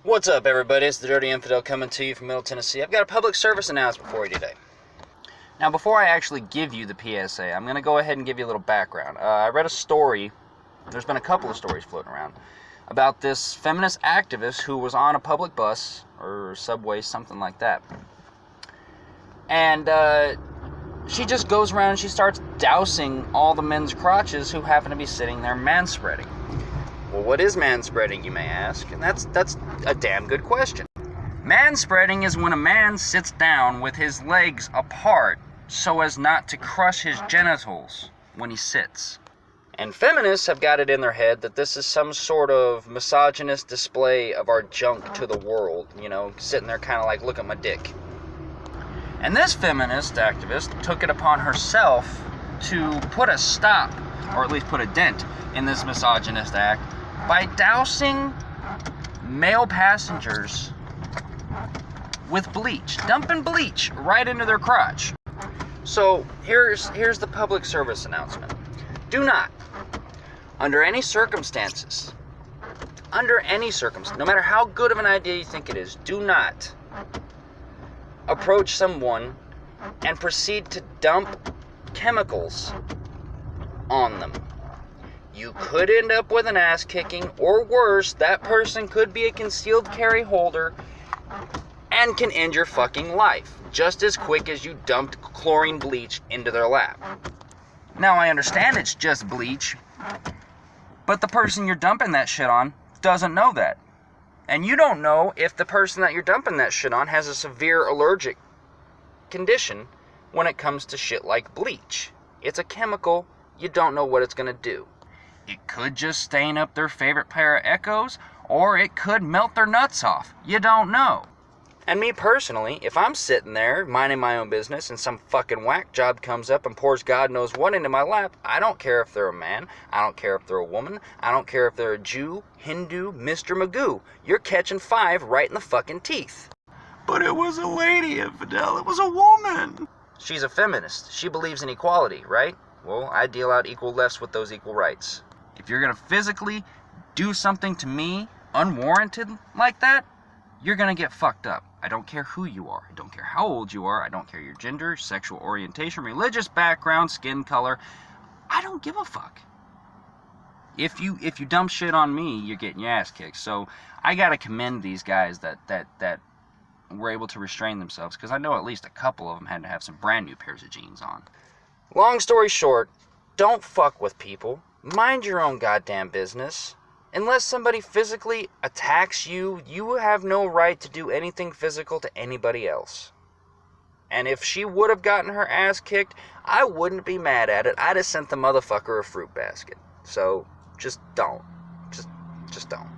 What's up, everybody? It's the Dirty Infidel coming to you from Middle Tennessee. I've got a public service announcement for you today. Now, before I actually give you the PSA, I'm going to go ahead and give you a little background. I read a story, there's been a couple of stories floating around, about this feminist activist who was on a public bus, or subway, something like that. And she just goes around and she starts dousing all the men's crotches who happen to be sitting there manspreading. Well, what is manspreading, you may ask? And that's a damn good question. Manspreading is when a man sits down with his legs apart so as not to crush his genitals when he sits. And feminists have got it in their head that this is some sort of misogynist display of our junk to the world, you know, sitting there kind of like, look at my dick. And this feminist activist took it upon herself to put a stop, or at least put a dent, in this misogynist act by dousing male passengers with bleach, dumping bleach right into their crotch. So here's the public service announcement. Do not, under any circumstances, no matter how good of an idea you think it is, do not approach someone and proceed to dump chemicals on them. You could end up with an ass kicking, or worse, that person could be a concealed carry holder and can end your fucking life just as quick as you dumped chlorine bleach into their lap. Now, I understand it's just bleach, but the person you're dumping that shit on doesn't know that. And you don't know if the person that you're dumping that shit on has a severe allergic condition when it comes to shit like bleach. It's a chemical, you don't know what it's gonna do. It could just stain up their favorite pair of Echoes, or it could melt their nuts off. You don't know. And me personally, if I'm sitting there minding my own business and some fucking whack job comes up and pours God knows what into my lap, I don't care if they're a man, I don't care if they're a woman, I don't care if they're a Jew, Hindu, Mr. Magoo. You're catching 5 right in the fucking teeth. But it was a lady, Infidel. It was a woman. She's a feminist. She believes in equality, right? Well, I deal out equal lefts with those equal rights. If you're going to physically do something to me unwarranted like that, you're going to get fucked up. I don't care who you are. I don't care how old you are. I don't care your gender, sexual orientation, religious background, skin color. I don't give a fuck. If you dump shit on me, you're getting your ass kicked. So I got to commend these guys that were able to restrain themselves, because I know at least a couple of them had to have some brand new pairs of jeans on. Long story short, don't fuck with people. Mind your own goddamn business. Unless somebody physically attacks you, you have no right to do anything physical to anybody else. And if she would have gotten her ass kicked, I wouldn't be mad at it. I'd have sent the motherfucker a fruit basket. So, just don't. Just don't.